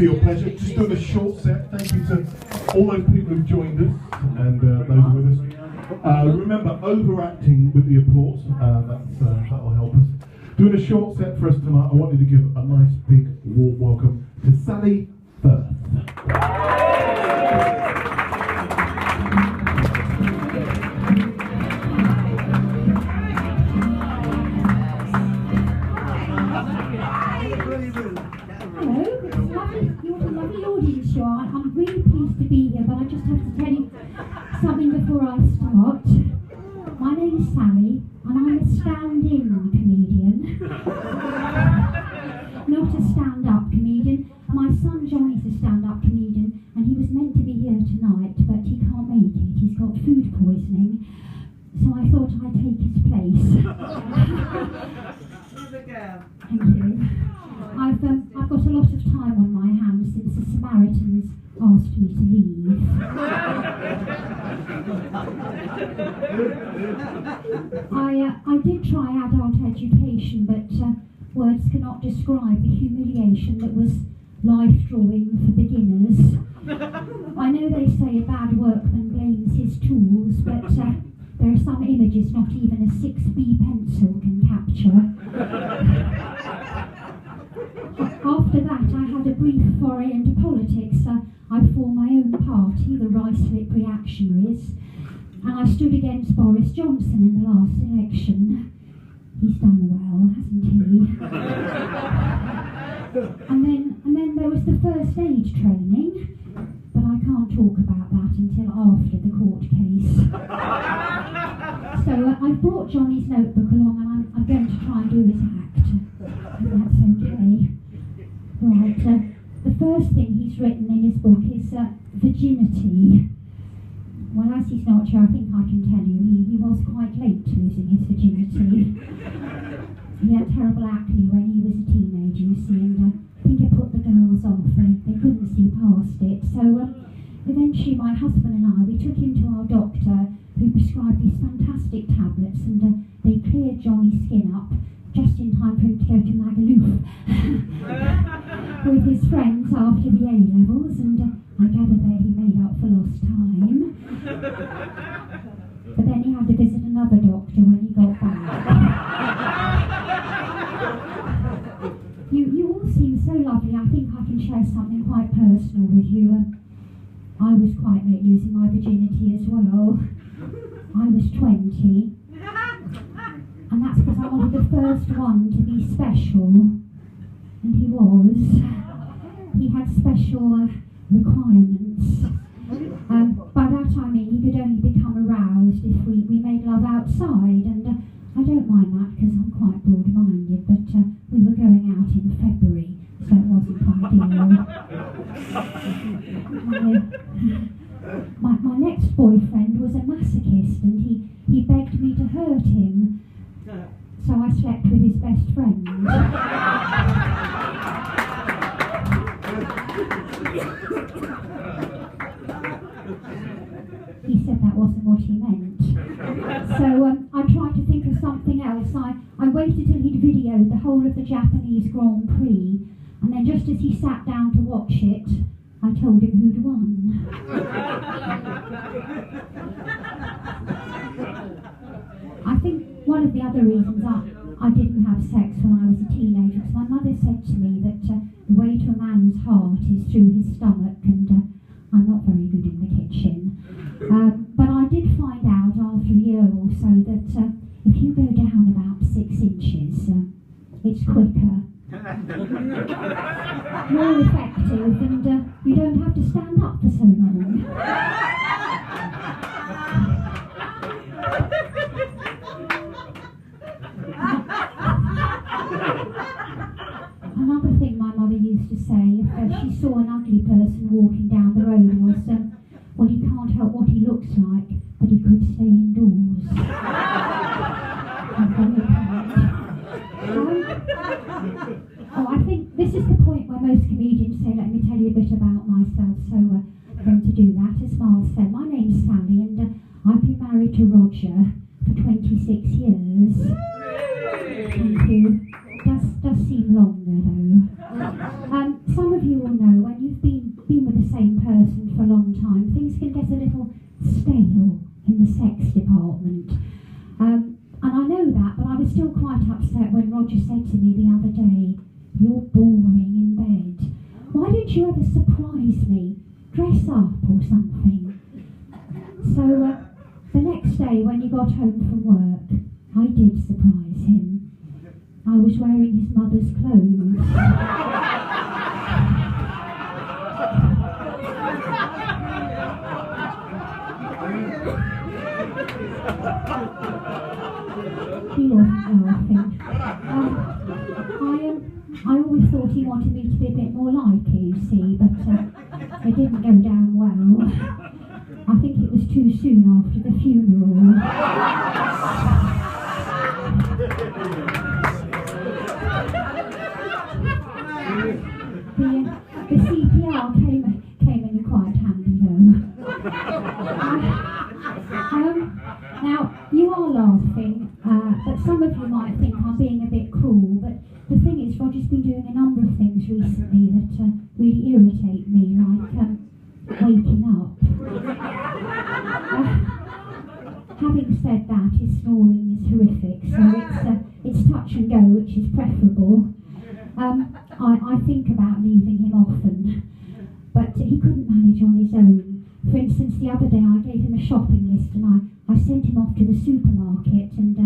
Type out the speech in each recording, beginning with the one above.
Your pleasure. Just doing a short set. Thank you to all those people who've joined us and those who are with us. Remember, overacting with the applause. That'll help us. Doing a short set for us tonight. I wanted to give a nice big warm welcome to Sally Firth. I'm really pleased to be here, but I just have to tell you something before I start. My name's Sally, and I'm a stand-in comedian, not a stand-up comedian. My son Johnny's a stand-up comedian, and he was meant to be here tonight, but he can't make it. He's got food poisoning, so I thought I'd take his place. Thank you. I've got a lot of time on my hands since the Samaritans asked me to leave. I did try adult education, but words cannot describe the humiliation that was life drawing for beginners. I know they say a bad workman blames his tools, but there are some images not even a 6B pencil can capture. After that, I had a brief foray into politics. I formed my own party, the Ruislip Reactionaries, and I stood against Boris Johnson in the last election. He's done well, hasn't he? and then there was the first aid training, but I can't talk about that until after the court case. So I've brought Johnny's notebook along, and I'm going to try and do his act, if that's okay. Right, the first thing he's written in his book is virginity. Well, as he's not here, I think I can tell you, he was quite late to losing his virginity. He had terrible acne when he was a teenager, you see, and I think it put the girls off. They couldn't see past it. So eventually my husband and I, we took him to our doctor, who prescribed these fantastic tablets, and they cleared Johnny's skin up just in time for him to go to Magaluf with his friends after the A-levels, and I gather there he made up for lost time. But then he had to visit another doctor when he got back. You all seem so lovely. I think I can share something quite personal with you. I was quite late losing my virginity as well. I was 20. And that's because I wanted the first one to be special, and he was. He had special requirements. By that I mean he could only become aroused if we made love outside, and I don't mind that because I'm quite broad-minded, but we were going out in February, so it wasn't ideal. My next boyfriend was a masochist, and he begged me to hurt him. So I slept with his best friend. He said that wasn't what he meant. So I tried to think of something else. I waited till he'd videoed the whole of the Japanese Grand Prix, and then just as he sat down to watch it, I told him who'd won. I think one of the other reasons I didn't have sex when I was a teenager was my mother said to me that the way to a man's heart is through his stomach, and I'm not very good in the kitchen. But I did find out after a year or so that if you go down about 6 inches, it's quicker, more effective, and you don't have to stand up for so long. Another thing my mother used to say if she saw an ugly person walking down the road was, well, he can't help what he looks like, but he could stay indoors. I think this is the point where most comedians say, let me tell you a bit about myself, so I'm going to do that. As Miles said, my name's Sally, and I've been married to Roger for 26 years. Thank you. Does seem longer though. Some of you will know when you've been with the same person for a long time, things can get a little stale in the sex department. And I know that, but I was still quite upset when Roger said to me the other day, "You're boring in bed. Why don't you ever surprise me? Dress up or something." So the next day when he got home from work, I did surprise him. I was wearing his mother's clothes. He wasn't laughing. I always thought he wanted me to be a bit more like you, see, but it didn't go down well. I think it was too soon after the funeral. The CPR came in quite handy though. Now, you are laughing, but some of you might think I'm being a bit cruel, but the thing is, Roger's been doing a number of things recently that really irritate me, like waking up. Having said that, his snoring is horrific, so it's touch and go, which is preferable. I think about leaving him often, but he couldn't manage on his own. For instance, the other day I gave him a shopping list and I sent him off to the supermarket, and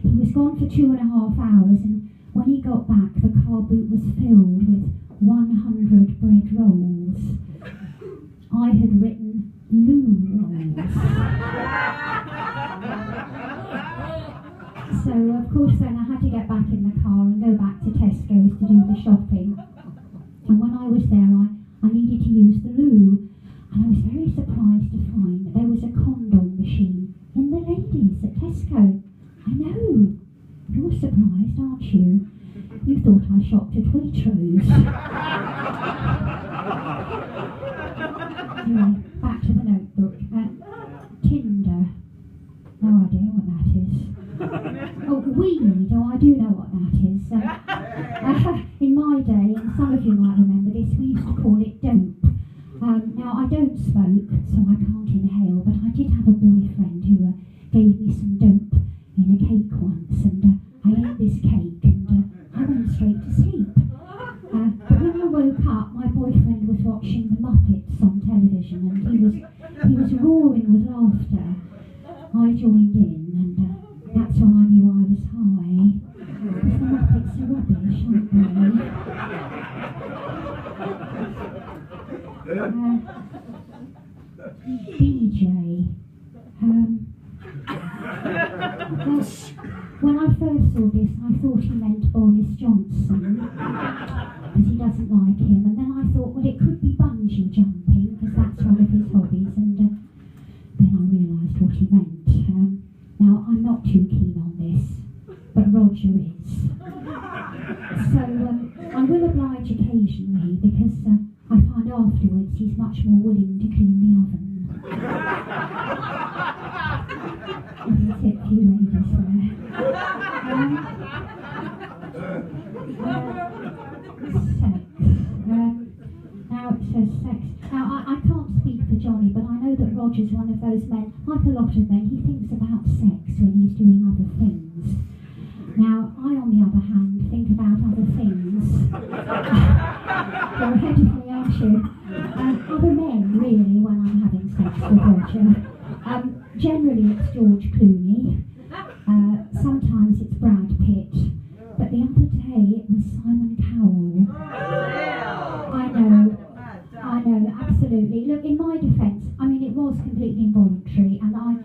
he was gone for 2.5 hours, and when he got back the car boot was filled with 100 bread rolls. I had written loo rolls. So of course then I had to get back in the car and go back to Tesco's to do the shopping. And when I was there I needed to use the loo, and I was very surprised to find that there was a condom machine in the ladies at Tesco. I know, you're surprised, aren't you? You thought I shopped at Waitrose. Anyway, back to the notebook. Tinder. No idea what that is. Oh, weed. Oh, I do know what that is. In my day, and some of you might remember this, we used to call it dope. Now, I don't smoke, so I can't inhale, but I did have a boyfriend who gave me some dope in a cake once, and I ate this cake, and I went straight to sleep. But when I woke up, my boyfriend was watching the Muppets on television, and he was roaring with laughter. I joined in, and that's when I knew I was high, because the Muppets are rubbish, aren't they? BJ. When I first saw this, I thought he meant Boris Johnson, because he doesn't like him, and then I thought, well, it could be bungee jumping, because that's one of his hobbies, and then I realised what he meant. Now, I'm not too keen on this, but Roger is. So, I will oblige occasionally, because I find afterwards he's much more willing to clean the oven. That's it, few ladies there. Sex. Now it says sex. Now I can't speak for Johnny, but I know that Roger's one of those men, like a lot of men, he thinks about sex when he's doing other things. Now, I, on the other hand, think about other things. You're ahead of me, aren't you? Other men, really, when I'm having sex with Roger. Generally, it's George Clooney. Sometimes it's Brad Pitt. But the other day, it was Simon Cowell. I know, absolutely. Look, in my defence, I mean, it was completely involuntary, and I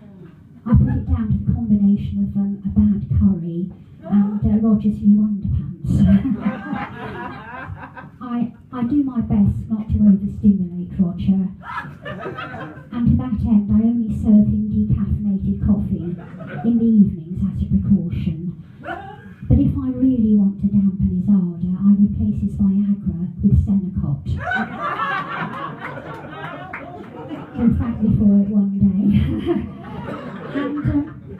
put it down to the combination of a bad curry and Roger's new underpants. I do my best not to overstimulate Roger, and to that end I only serve him decaffeinated coffee in the evenings as a precaution. But if I really want to dampen his ardour, I replace his Viagra with Senokot. In fact, before it one day. And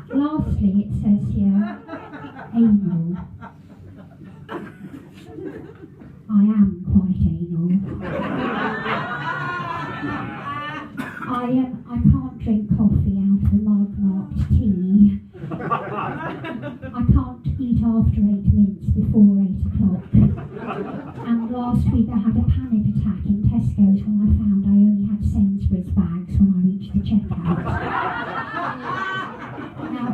lastly, it says here, anal. I am quite I can't drink coffee out of a mug marked tea. I can't eat after 8 minutes before 8 o'clock. And last week I had a panic attack in Tesco's when I found I only had Sainsbury's bags when I reached the checkout. Now,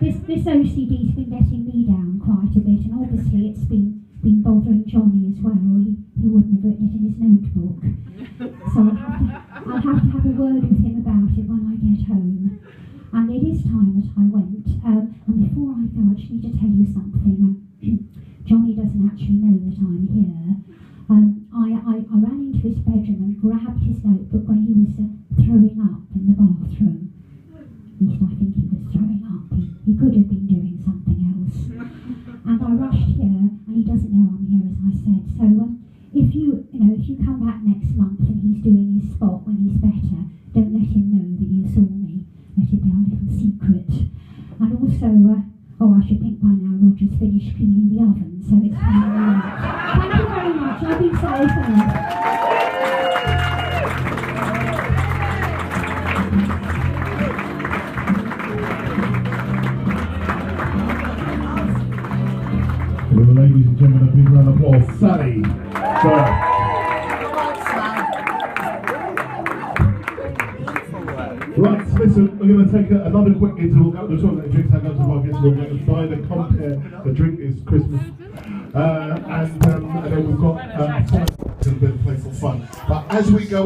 this OCD's been getting me down quite a bit, and obviously it's been bothering Johnny as well, or he wouldn't have written it in his notebook. So I'll have to have a word with him about it when I get home. And it is time that I went. And before I go, I just need to tell you something. Johnny doesn't actually know that I'm here. I ran into his bedroom and grabbed his notebook when he was throwing up in the bathroom. At least I think he was throwing up. He could have been doing something else. And I rushed here, and he doesn't know I'm here, as I said. So if you come back next month and he's doing his spot when he's better, don't let him know that you saw me. Let it be our little secret. And also, I should think by now Roger's finished cleaning the oven, so it's time to go. Thank you very much. I've been so open. Ladies and gentlemen, a big round of applause. Sally Firth. Right, listen, we're going to take another quick interval, go to the toilet, drinks, hang out to markets, we're going to buy the compare, the drink is Christmas, and then we've got a bit of playful fun. But as we go in,